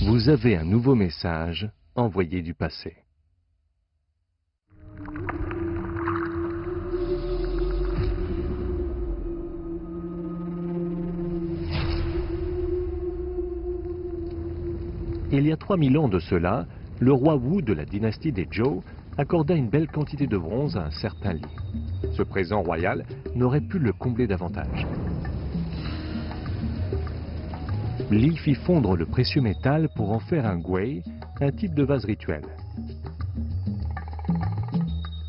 Vous avez un nouveau message envoyé du passé. Il y a 3000 ans de cela, le roi Wu de la dynastie des Zhou accorda une belle quantité de bronze à un certain Li. Ce présent royal n'aurait pu le combler davantage. Li fit fondre le précieux métal pour en faire un guei, un type de vase rituel.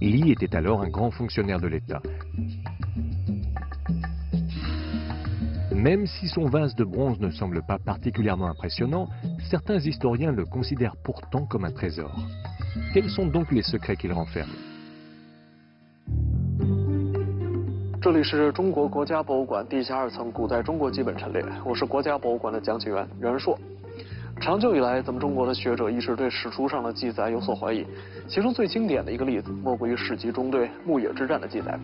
Li était alors un grand fonctionnaire de l'État. Même si son vase de bronze ne semble pas particulièrement impressionnant, certains historiens le considèrent pourtant comme un trésor. Quels sont donc les secrets qu'il renferme? 这里是中国国家博物馆地下2层古代中国基本陈列，我是国家博物馆的讲解员任硕。长久以来，咱们中国的学者一直对史书上的记载有所怀疑，其中最经典的一个例子，莫过于《史记》中对牧野之战的记载。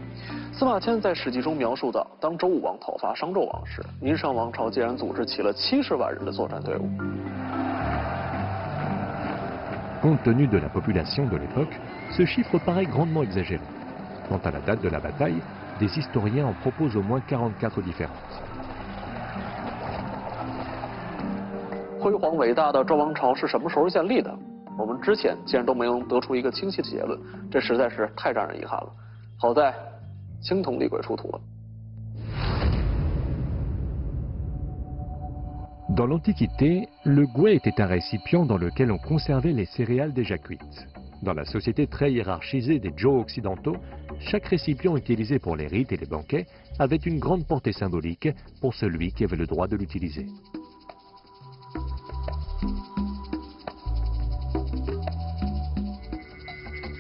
司马迁在《史记》中描述到，当周武王讨伐商纣王时，殷商王朝竟然组织起了70万人的作战队伍。 Compte tenu de la population de l'époque, ce chiffre paraît grandement exagéré. Quant à la date de la bataille, des historiens en proposent au moins 44 différentes. 辉煌伟大的周王朝是什么时候建立的？我们之前竟然都没能得出一个清晰的结论，这实在是太让人遗憾了。好在青铜厉鬼出土了。 Dans l'Antiquité, le gouet était un récipient dans lequel on conservait les céréales déjà cuites. Dans la société très hiérarchisée des Zhou occidentaux, chaque récipient utilisé pour les rites et les banquets avait une grande portée symbolique pour celui qui avait le droit de l'utiliser.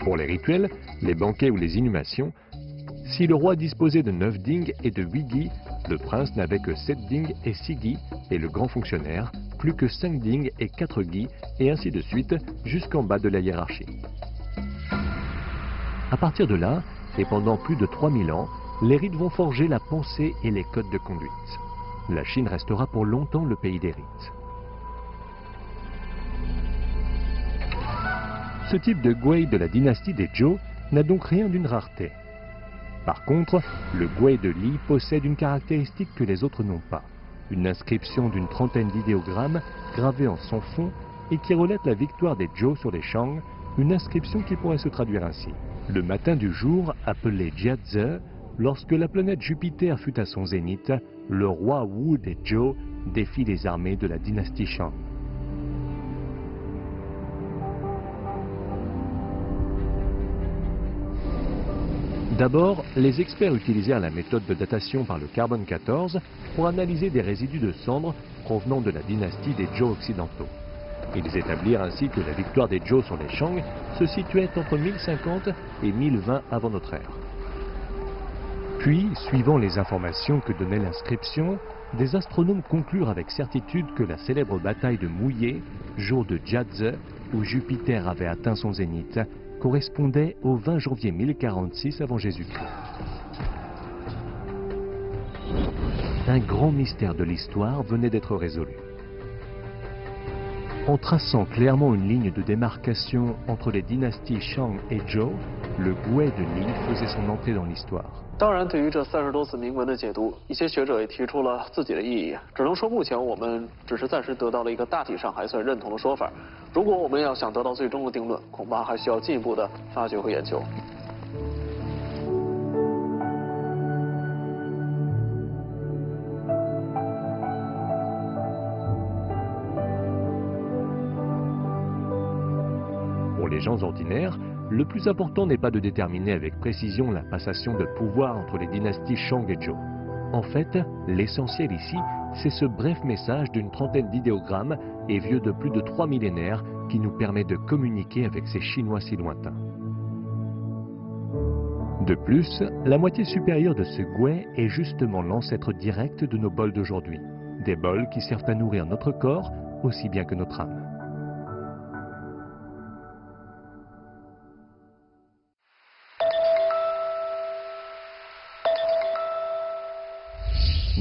Pour les rituels, les banquets ou les inhumations, si le roi disposait de 9 dings et de 8 guis, le prince n'avait que 7 dings et 6 guis, et le grand fonctionnaire, plus que 5 dings et 4 guis, et ainsi de suite, jusqu'en bas de la hiérarchie. À partir de là, et pendant plus de 3000 ans, les rites vont forger la pensée et les codes de conduite. La Chine restera pour longtemps le pays des rites. Ce type de guei de la dynastie des Zhou n'a donc rien d'une rareté. Par contre, le guei de Li possède une caractéristique que les autres n'ont pas. Une inscription d'une trentaine d'idéogrammes gravés en son fond et qui relate la victoire des Zhou sur les Shang, une inscription qui pourrait se traduire ainsi. Le matin du jour, appelé Jiazi, lorsque la planète Jupiter fut à son zénith, le roi Wu des Zhou défie les armées de la dynastie Shang. D'abord, les experts utilisèrent la méthode de datation par le carbone 14 pour analyser des résidus de cendres provenant de la dynastie des Zhou occidentaux. Ils établirent ainsi que la victoire des Zhou sur les Shang se situait entre 1050 et 1020 avant notre ère. Puis, suivant les informations que donnait l'inscription, des astronomes conclurent avec certitude que la célèbre bataille de Mouillé, jour de Jiazi, où Jupiter avait atteint son zénith, correspondait au 20 janvier 1046 avant Jésus-Christ. Un grand mystère de l'histoire venait d'être résolu. En traçant clairement une ligne de démarcation entre les dynasties Shang et Zhou, le guei de Li faisait son entrée dans l'histoire. 当然，对于这30多次铭文的解读，一些学者也提出了自己的异议。只能说，目前我们只是暂时得到了一个大体上还算认同的说法。如果我们要想得到最终的定论，恐怕还需要进一步的发掘和研究。Pour les gens ordinaires, le plus important n'est pas de déterminer avec précision la passation de pouvoir entre les dynasties Shang et Zhou. En fait, l'essentiel ici, c'est ce bref message d'une trentaine d'idéogrammes et vieux de plus de 3 millénaires qui nous permet de communiquer avec ces Chinois si lointains. De plus, la moitié supérieure de ce guei est justement l'ancêtre direct de nos bols d'aujourd'hui. Des bols qui servent à nourrir notre corps aussi bien que notre âme.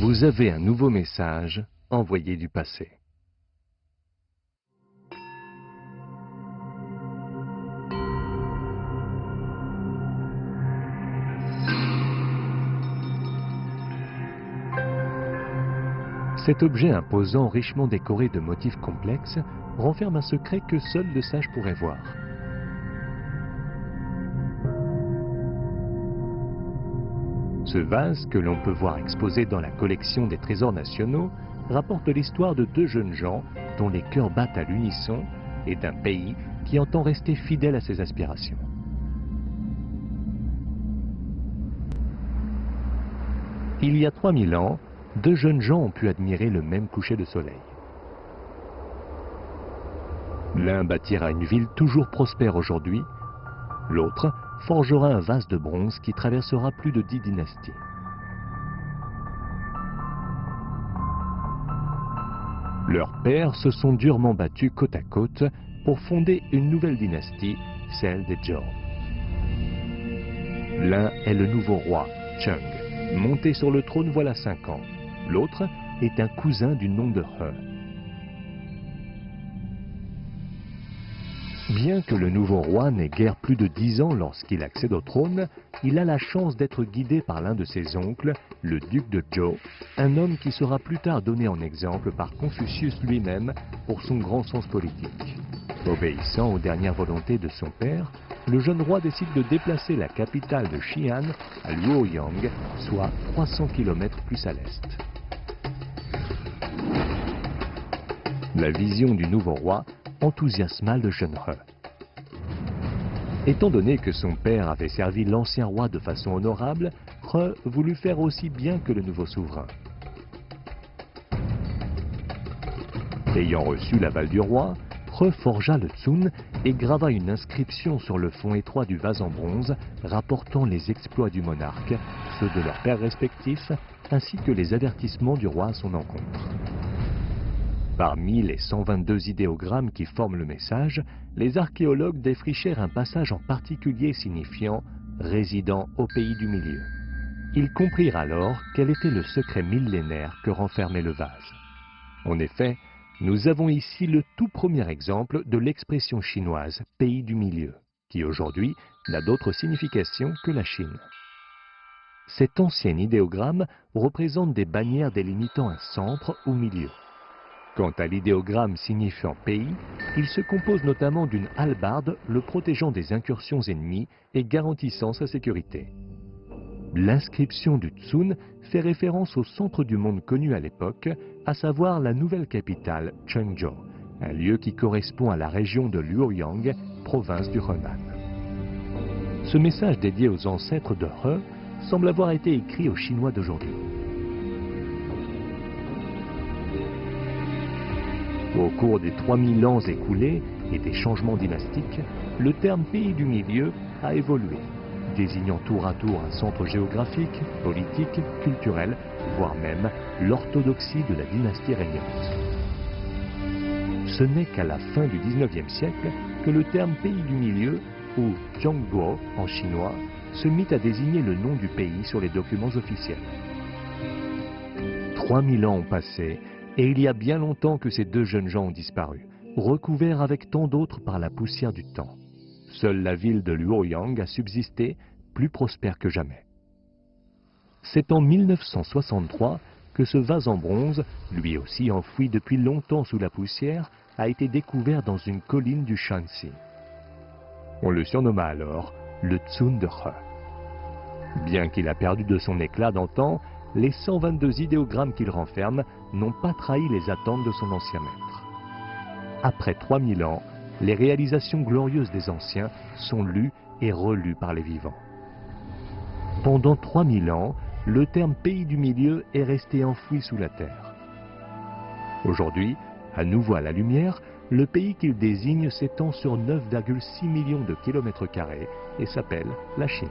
Vous avez un nouveau message envoyé du passé. Cet objet imposant, richement décoré de motifs complexes, renferme un secret que seul le sage pourrait voir. Ce vase, que l'on peut voir exposé dans la collection des trésors nationaux, rapporte l'histoire de deux jeunes gens dont les cœurs battent à l'unisson et d'un pays qui entend rester fidèle à ses aspirations. Il y a 3000 ans, deux jeunes gens ont pu admirer le même coucher de soleil. L'un bâtira une ville toujours prospère aujourd'hui, l'autre forgera un vase de bronze qui traversera plus de 10 dynasties. Leurs pères se sont durement battus côte à côte pour fonder une nouvelle dynastie, celle des Zhou. L'un est le nouveau roi, Cheng, monté sur le trône voilà 5 ans. L'autre est un cousin du nom de He. Bien que le nouveau roi n'ait guère plus de 10 ans lorsqu'il accède au trône, il a la chance d'être guidé par l'un de ses oncles, le duc de Zhou, un homme qui sera plus tard donné en exemple par Confucius lui-même pour son grand sens politique. Obéissant aux dernières volontés de son père, le jeune roi décide de déplacer la capitale de Xi'an à Luoyang, soit 300 km plus à l'est. La vision du nouveau roi enthousiasma le jeune He. Étant donné que son père avait servi l'ancien roi de façon honorable, He voulut faire aussi bien que le nouveau souverain. Ayant reçu l'aval du roi, He forgea le Tsun et grava une inscription sur le fond étroit du vase en bronze rapportant les exploits du monarque, ceux de leurs pères respectifs, ainsi que les avertissements du roi à son encontre. Parmi les 122 idéogrammes qui forment le message, les archéologues défrichèrent un passage en particulier signifiant « résident au pays du milieu ». Ils comprirent alors quel était le secret millénaire que renfermait le vase. En effet, nous avons ici le tout premier exemple de l'expression chinoise « pays du milieu », qui aujourd'hui n'a d'autre signification que la Chine. Cet ancien idéogramme représente des bannières délimitant un centre ou milieu. Quant à l'idéogramme signifiant pays, il se compose notamment d'une hallebarde le protégeant des incursions ennemies et garantissant sa sécurité. L'inscription du Tsun fait référence au centre du monde connu à l'époque, à savoir la nouvelle capitale Chengzhou, un lieu qui correspond à la région de Luoyang, province du Henan. Ce message dédié aux ancêtres de He semble avoir été écrit aux Chinois d'aujourd'hui. Au cours des 3000 ans écoulés et des changements dynastiques, le terme pays du milieu a évolué, désignant tour à tour un centre géographique, politique, culturel, voire même l'orthodoxie de la dynastie régnante. Ce n'est qu'à la fin du XIXe siècle que le terme pays du milieu, ou Jiangguo en chinois, se mit à désigner le nom du pays sur les documents officiels. 3000 ans ont passé, et il y a bien longtemps que ces deux jeunes gens ont disparu, recouverts avec tant d'autres par la poussière du temps. Seule la ville de Luoyang a subsisté, plus prospère que jamais. C'est en 1963 que ce vase en bronze, lui aussi enfoui depuis longtemps sous la poussière, a été découvert dans une colline du Shanxi. On le surnomma alors le Tsun de He. Bien qu'il a perdu de son éclat d'antan, les 122 idéogrammes qu'il renferme n'ont pas trahi les attentes de son ancien maître. Après 3000 ans, les réalisations glorieuses des anciens sont lues et relues par les vivants. Pendant 3000 ans, le terme pays du milieu est resté enfoui sous la terre. Aujourd'hui, à nouveau à la lumière, le pays qu'il désigne s'étend sur 9,6 millions de kilomètres carrés et s'appelle la Chine.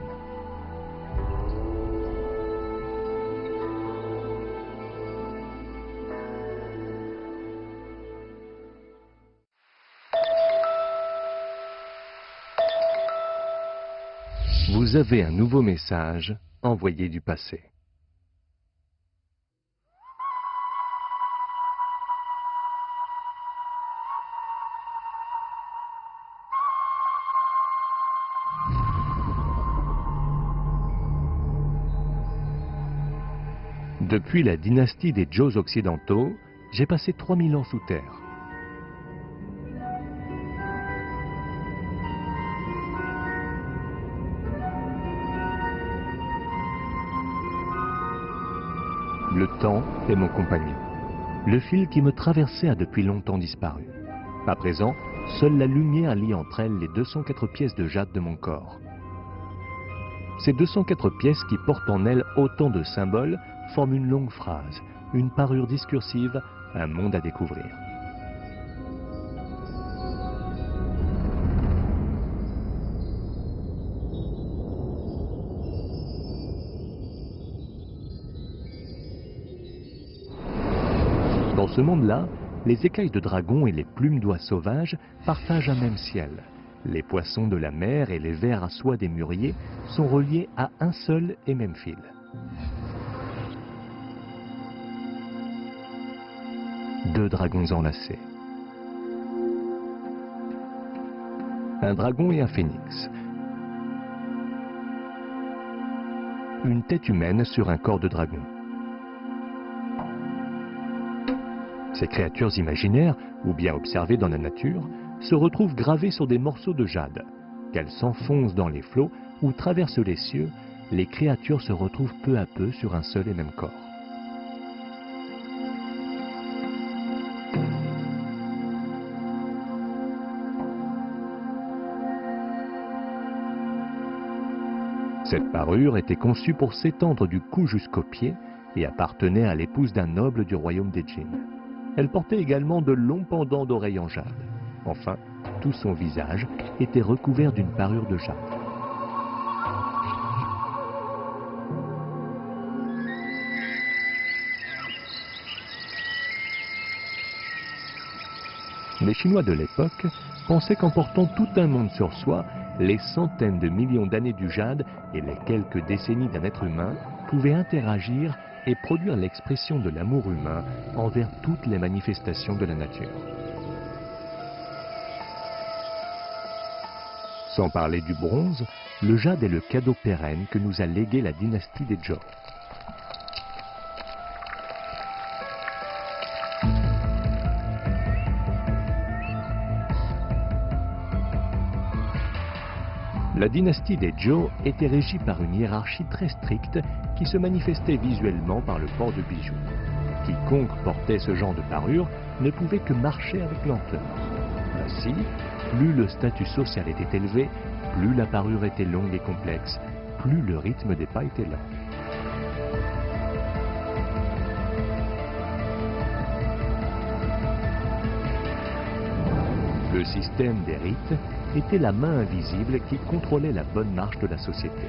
Vous avez un nouveau message envoyé du passé. Depuis la dynastie des Zhou occidentaux, j'ai passé 3000 ans sous terre. Le temps est mon compagnon. Le fil qui me traversait a depuis longtemps disparu. À présent, seule la lumière lie entre elles les 204 pièces de jade de mon corps. Ces 204 pièces qui portent en elles autant de symboles forment une longue phrase, une parure discursive, un monde à découvrir. Dans ce monde-là, les écailles de dragon et les plumes d'oies sauvages partagent un même ciel. Les poissons de la mer et les vers à soie des mûriers sont reliés à un seul et même fil. Deux dragons enlacés. Un dragon et un phénix. Une tête humaine sur un corps de dragon. Ces créatures imaginaires, ou bien observées dans la nature, se retrouvent gravées sur des morceaux de jade. Qu'elles s'enfoncent dans les flots ou traversent les cieux, les créatures se retrouvent peu à peu sur un seul et même corps. Cette parure était conçue pour s'étendre du cou jusqu'aux pieds et appartenait à l'épouse d'un noble du royaume des djinns. Elle portait également de longs pendants d'oreilles en jade. Enfin, tout son visage était recouvert d'une parure de jade. Les Chinois de l'époque pensaient qu'en portant tout un monde sur soi, les centaines de millions d'années du jade et les quelques décennies d'un être humain pouvaient interagir et produire l'expression de l'amour humain envers toutes les manifestations de la nature. Sans parler du bronze, le jade est le cadeau pérenne que nous a légué la dynastie des Zhou. La dynastie des Zhou était régie par une hiérarchie très stricte qui se manifestait visuellement par le port de bijoux. Quiconque portait ce genre de parure ne pouvait que marcher avec lenteur. Ainsi, plus le statut social était élevé, plus la parure était longue et complexe, plus le rythme des pas était lent. Le système des rites était la main invisible qui contrôlait la bonne marche de la société.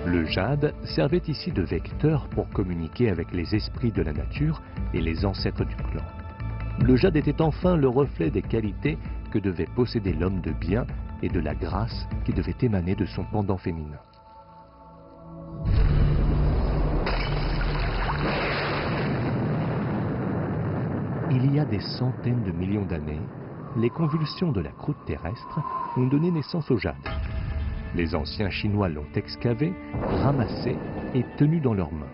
Le jade servait ici de vecteur pour communiquer avec les esprits de la nature et les ancêtres du clan. Le jade était enfin le reflet des qualités que devait posséder l'homme de bien et de la grâce qui devait émaner de son pendant féminin. Il y a des centaines de millions d'années, les convulsions de la croûte terrestre ont donné naissance au jade. Les anciens Chinois l'ont excavé, ramassé et tenu dans leurs mains.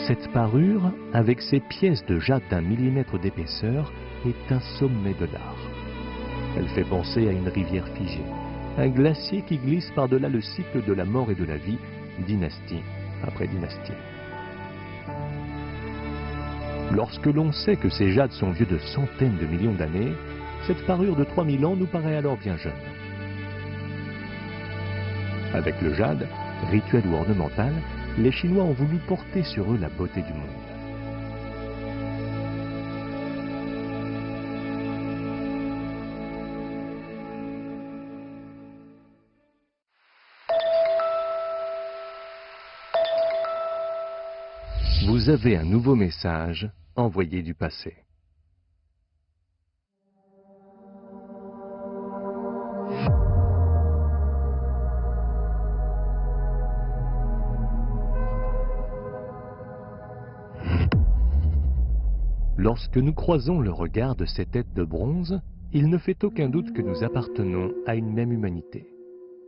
Cette parure, avec ses pièces de jade d'1 millimètre d'épaisseur, est un sommet de l'art. Elle fait penser à une rivière figée, un glacier qui glisse par-delà le cycle de la mort et de la vie, dynastie après dynastie. Lorsque l'on sait que ces jades sont vieux de centaines de millions d'années, cette parure de 3000 ans nous paraît alors bien jeune. Avec le jade, rituel ou ornemental, les Chinois ont voulu porter sur eux la beauté du monde. Vous avez un nouveau message envoyé du passé. Lorsque nous croisons le regard de ces têtes de bronze, il ne fait aucun doute que nous appartenons à une même humanité.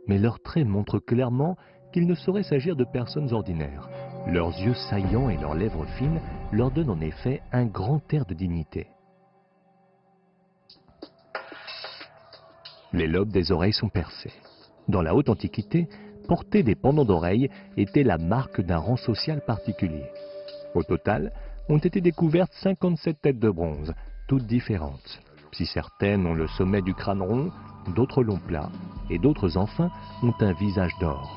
mais leurs traits montrent clairement qu'il ne saurait s'agir de personnes ordinaires. Leurs yeux saillants et leurs lèvres fines leur donnent en effet un grand air de dignité. Les lobes des oreilles sont percés. Dans la haute antiquité, porter des pendants d'oreilles était la marque d'un rang social particulier. Au total, ont été découvertes 57 têtes de bronze, toutes différentes. Si certaines ont le sommet du crâne rond, d'autres l'ont plat, et d'autres enfin ont un visage d'or.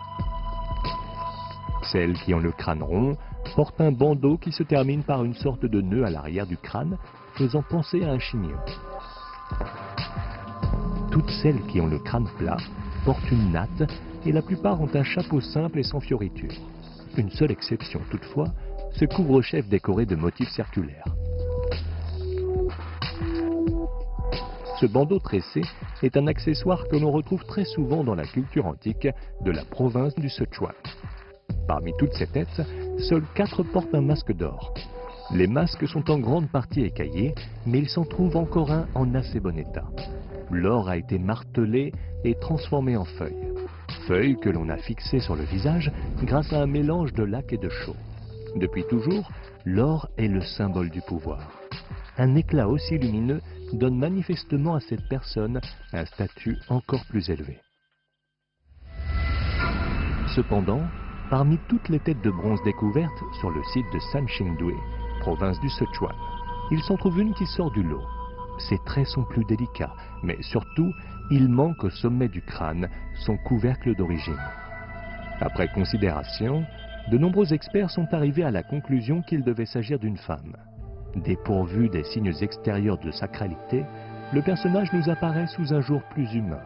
Celles qui ont le crâne rond portent un bandeau qui se termine par une sorte de nœud à l'arrière du crâne, faisant penser à un chignon. Toutes celles qui ont le crâne plat portent une natte et la plupart ont un chapeau simple et sans fioriture. Une seule exception toutefois, ce couvre-chef décoré de motifs circulaires. Ce bandeau tressé est un accessoire que l'on retrouve très souvent dans la culture antique de la province du Sichuan. Parmi toutes ces têtes, seuls 4 portent un masque d'or. Les masques sont en grande partie écaillés, mais il s'en trouve encore un en assez bon état. L'or a été martelé et transformé en feuilles. Feuilles que l'on a fixées sur le visage grâce à un mélange de laque et de chaux. Depuis toujours, l'or est le symbole du pouvoir. Un éclat aussi lumineux donne manifestement à cette personne un statut encore plus élevé. Cependant, parmi toutes les têtes de bronze découvertes sur le site de Sanxingdui, province du Sichuan, il s'en trouve une qui sort du lot. Ses traits sont plus délicats, mais surtout, il manque au sommet du crâne son couvercle d'origine. Après considération, de nombreux experts sont arrivés à la conclusion qu'il devait s'agir d'une femme. Dépourvu des signes extérieurs de sacralité, le personnage nous apparaît sous un jour plus humain.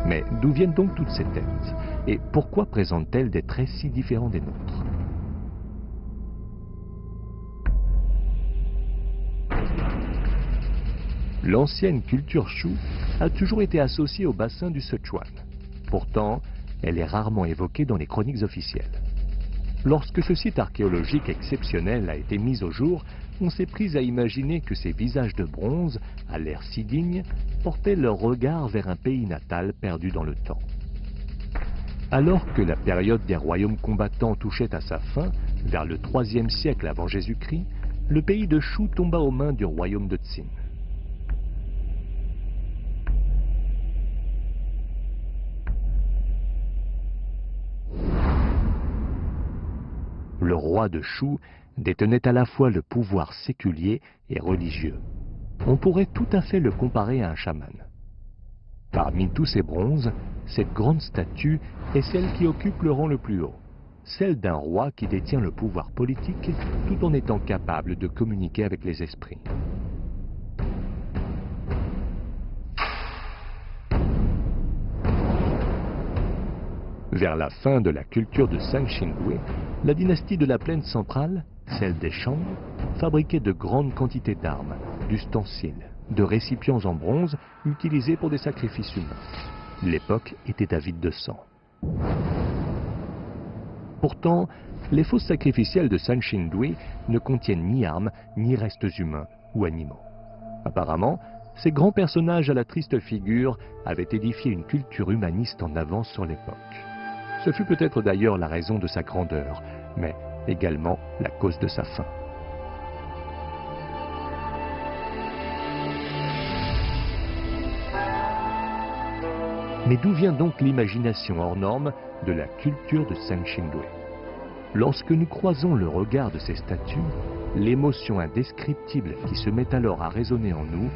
Mais d'où viennent donc toutes ces têtes? Et pourquoi présentent-elles des traits si différents des nôtres? L'ancienne culture Shu a toujours été associée au bassin du Sichuan. Pourtant, elle est rarement évoquée dans les chroniques officielles. Lorsque ce site archéologique exceptionnel a été mis au jour, on s'est pris à imaginer que ces visages de bronze, à l'air si digne, portaient leur regard vers un pays natal perdu dans le temps. Alors que la période des royaumes combattants touchait à sa fin, vers le IIIe siècle avant Jésus-Christ, le pays de Shu tomba aux mains du royaume de Qin. Le roi de Shu détenait à la fois le pouvoir séculier et religieux. On pourrait tout à fait le comparer à un chaman. Parmi tous ces bronzes, cette grande statue est celle qui occupe le rang le plus haut, celle d'un roi qui détient le pouvoir politique tout en étant capable de communiquer avec les esprits. Vers la fin de la culture de Sanxingdui, la dynastie de la plaine centrale, celle des Shang, fabriquait de grandes quantités d'armes, d'ustensiles, de récipients en bronze utilisés pour des sacrifices humains. L'époque était avide de sang. Pourtant, les fosses sacrificielles de Sanxingdui ne contiennent ni armes, ni restes humains ou animaux. Apparemment, ces grands personnages à la triste figure avaient édifié une culture humaniste en avance sur l'époque. Ce fut peut-être d'ailleurs la raison de sa grandeur, mais également la cause de sa fin. Mais d'où vient donc l'imagination hors norme de la culture de Sanxingdui? Lorsque nous croisons le regard de ces statues, l'émotion indescriptible qui se met alors à résonner en nous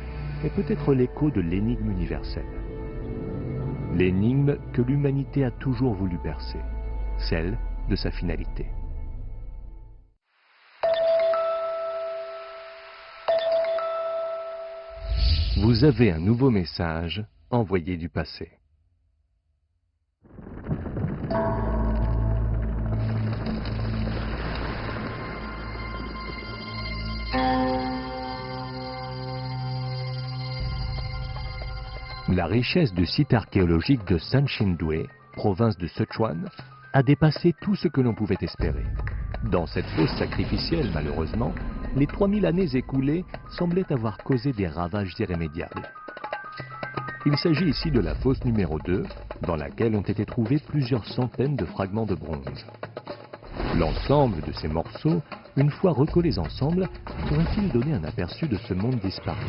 est peut-être l'écho de l'énigme universelle. L'énigme que l'humanité a toujours voulu percer, celle de sa finalité. Vous avez un nouveau message envoyé du passé. La richesse du site archéologique de Sanxingdui, province de Sichuan, a dépassé tout ce que l'on pouvait espérer. Dans cette fosse sacrificielle, malheureusement, les 3000 années écoulées semblaient avoir causé des ravages irrémédiables. Il s'agit ici de la fosse numéro 2, dans laquelle ont été trouvés plusieurs centaines de fragments de bronze. L'ensemble de ces morceaux, une fois recollés ensemble, pourrait-il donner un aperçu de ce monde disparu?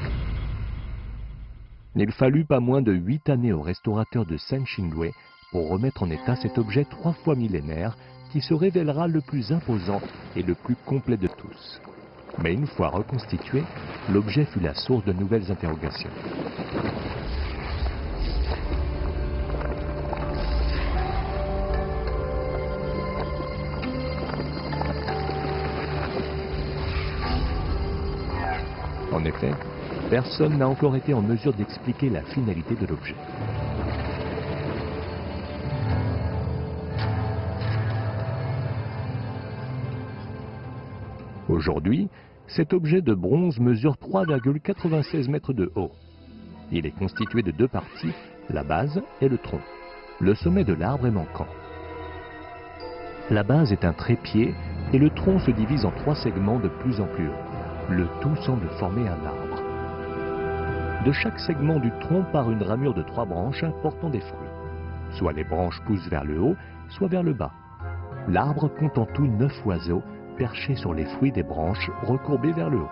Il fallut pas moins de 8 années au restaurateur de Sanxingdui pour remettre en état cet objet 3 fois millénaire qui se révélera le plus imposant et le plus complet de tous. Mais une fois reconstitué, l'objet fut la source de nouvelles interrogations. En effet, personne n'a encore été en mesure d'expliquer la finalité de l'objet. Aujourd'hui, cet objet de bronze mesure 3,96 mètres de haut. Il est constitué de 2 parties, la base et le tronc. Le sommet de l'arbre est manquant. La base est un trépied et le tronc se divise en 3 segments de plus en plus hauts. Le tout semble former un arbre. De chaque segment du tronc part une ramure de 3 branches portant des fruits. Soit les branches poussent vers le haut, soit vers le bas. L'arbre compte en tout 9 oiseaux perchés sur les fruits des branches recourbées vers le haut.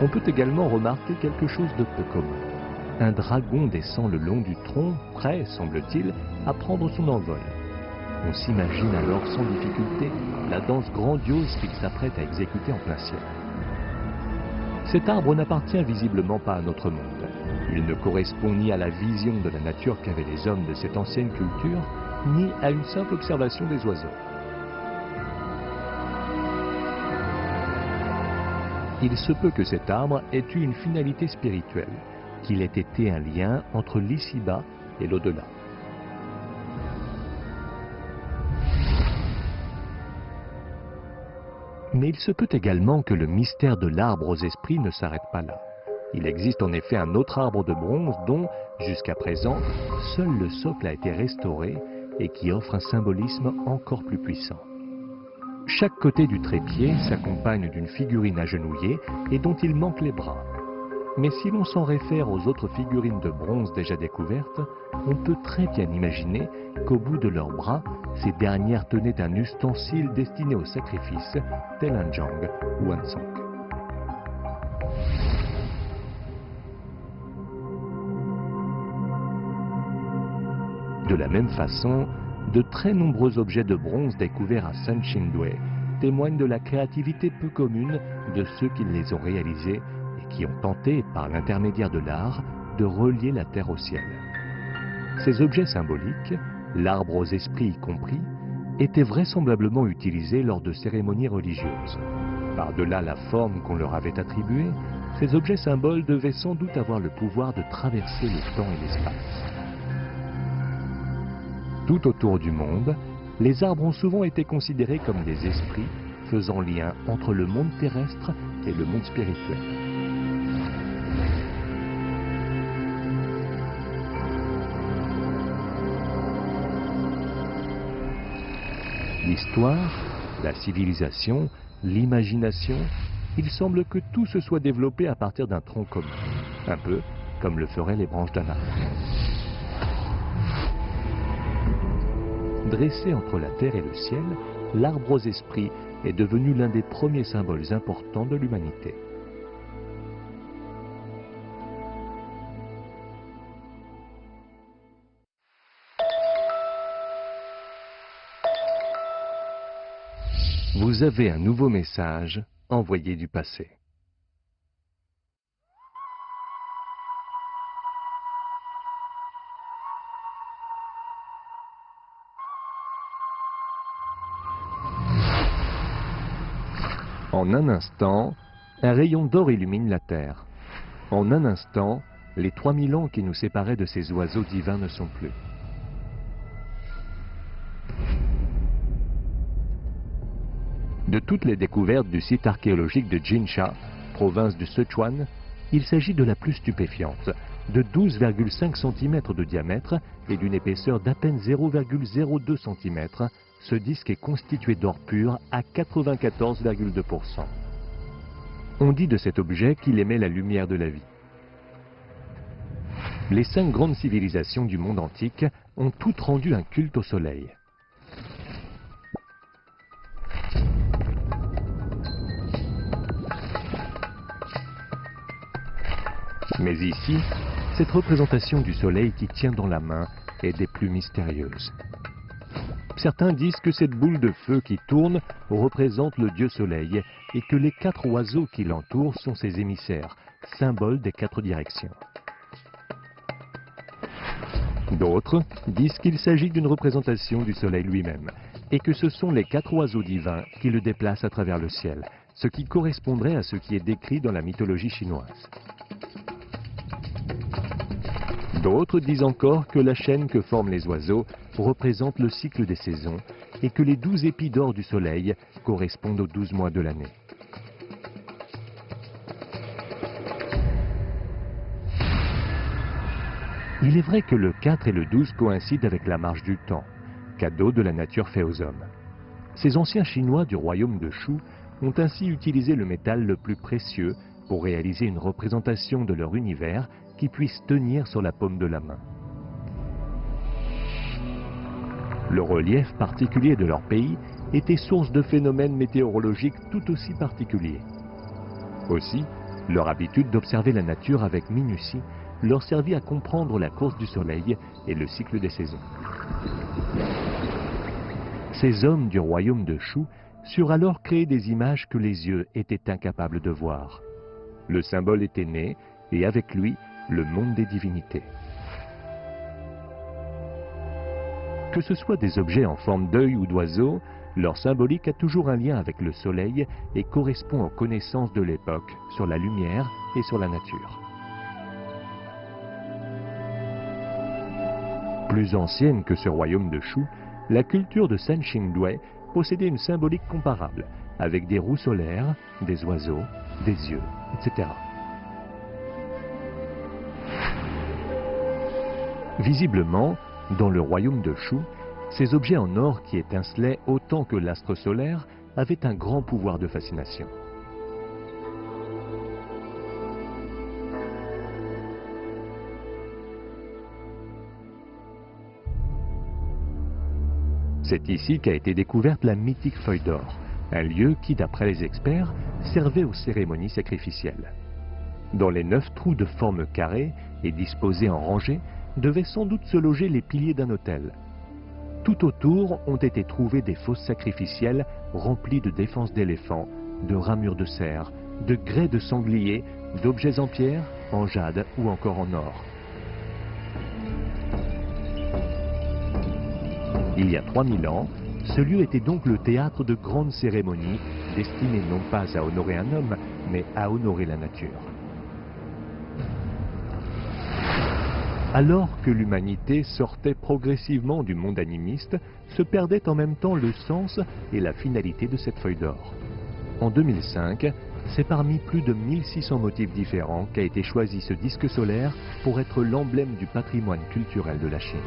On peut également remarquer quelque chose de peu commun. Un dragon descend le long du tronc, prêt, semble-t-il, à prendre son envol. On s'imagine alors sans difficulté la danse grandiose qu'il s'apprête à exécuter en plein ciel. Cet arbre n'appartient visiblement pas à notre monde. Il ne correspond ni à la vision de la nature qu'avaient les hommes de cette ancienne culture, ni à une simple observation des oiseaux. Il se peut que cet arbre ait eu une finalité spirituelle, qu'il ait été un lien entre l'ici-bas et l'au-delà. Mais il se peut également que le mystère de l'arbre aux esprits ne s'arrête pas là. Il existe en effet un autre arbre de bronze dont, jusqu'à présent, seul le socle a été restauré et qui offre un symbolisme encore plus puissant. Chaque côté du trépied s'accompagne d'une figurine agenouillée et dont il manque les bras. Mais si l'on s'en réfère aux autres figurines de bronze déjà découvertes, on peut très bien imaginer qu'au bout de leurs bras, ces dernières tenaient un ustensile destiné au sacrifice, tel un jang ou un tsang. De la même façon, de très nombreux objets de bronze découverts à Sanxingdui témoignent de la créativité peu commune de ceux qui les ont réalisés et qui ont tenté, par l'intermédiaire de l'art, de relier la terre au ciel. Ces objets symboliques, l'arbre aux esprits y compris, étaient vraisemblablement utilisés lors de cérémonies religieuses. Par-delà la forme qu'on leur avait attribuée, ces objets symboles devaient sans doute avoir le pouvoir de traverser le temps et l'espace. Tout autour du monde, les arbres ont souvent été considérés comme des esprits faisant lien entre le monde terrestre et le monde spirituel. L'histoire, la civilisation, l'imagination, il semble que tout se soit développé à partir d'un tronc commun, un peu comme le feraient les branches d'un arbre. Dressé entre la terre et le ciel, l'arbre aux esprits est devenu l'un des premiers symboles importants de l'humanité. Vous avez un nouveau message envoyé du passé. En un instant, un rayon d'or illumine la terre. En un instant, les 3000 ans qui nous séparaient de ces oiseaux divins ne sont plus. De toutes les découvertes du site archéologique de Jinsha, province du Sichuan, il s'agit de la plus stupéfiante. De 12,5 cm de diamètre et d'une épaisseur d'à peine 0,02 cm, ce disque est constitué d'or pur à 94,2%. On dit de cet objet qu'il émet la lumière de la vie. Les 5 grandes civilisations du monde antique ont toutes rendu un culte au soleil. Mais ici, cette représentation du soleil qui tient dans la main est des plus mystérieuses. Certains disent que cette boule de feu qui tourne représente le dieu soleil et que les 4 oiseaux qui l'entourent sont ses émissaires, symboles des 4 directions. D'autres disent qu'il s'agit d'une représentation du soleil lui-même et que ce sont les 4 oiseaux divins qui le déplacent à travers le ciel, ce qui correspondrait à ce qui est décrit dans la mythologie chinoise. D'autres disent encore que la chaîne que forment les oiseaux représente le cycle des saisons et que les 12 épis d'or du soleil correspondent aux 12 mois de l'année. Il est vrai que le 4 et le 12 coïncident avec la marche du temps, cadeau de la nature fait aux hommes. Ces anciens Chinois du royaume de Shu ont ainsi utilisé le métal le plus précieux pour réaliser une représentation de leur univers qui puisse tenir sur la paume de la main. Le relief particulier de leur pays était source de phénomènes météorologiques tout aussi particuliers. Aussi, leur habitude d'observer la nature avec minutie leur servit à comprendre la course du soleil et le cycle des saisons. Ces hommes du royaume de Shu surent alors créer des images que les yeux étaient incapables de voir. Le symbole était né, et avec lui, le monde des divinités. Que ce soit des objets en forme d'œil ou d'oiseau, leur symbolique a toujours un lien avec le soleil et correspond aux connaissances de l'époque sur la lumière et sur la nature. Plus ancienne que ce royaume de Shu, la culture de Sanxingdui possédait une symbolique comparable, avec des roues solaires, des oiseaux, des yeux, etc. Visiblement, dans le royaume de Shu, ces objets en or qui étincelaient autant que l'astre solaire avaient un grand pouvoir de fascination. C'est ici qu'a été découverte la mythique feuille d'or, un lieu qui, d'après les experts, servait aux cérémonies sacrificielles. Dans les 9 trous de forme carrée et disposés en rangées, devaient sans doute se loger les piliers d'un autel. Tout autour ont été trouvées des fosses sacrificielles remplies de défenses d'éléphants, de ramures de cerf, de grès de sanglier, d'objets en pierre, en jade ou encore en or. Il y a 3000 ans, ce lieu était donc le théâtre de grandes cérémonies destinées non pas à honorer un homme, mais à honorer la nature. Alors que l'humanité sortait progressivement du monde animiste, se perdait en même temps le sens et la finalité de cette feuille d'or. En 2005, c'est parmi plus de 1600 motifs différents qu'a été choisi ce disque solaire pour être l'emblème du patrimoine culturel de la Chine.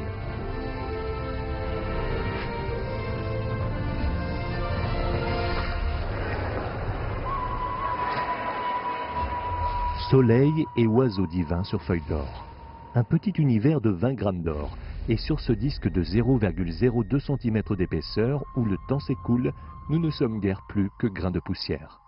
Soleil et oiseaux divins sur feuille d'or. Un petit univers de 20 grammes d'or, et sur ce disque de 0,02 cm d'épaisseur où le temps s'écoule, nous ne sommes guère plus que grains de poussière.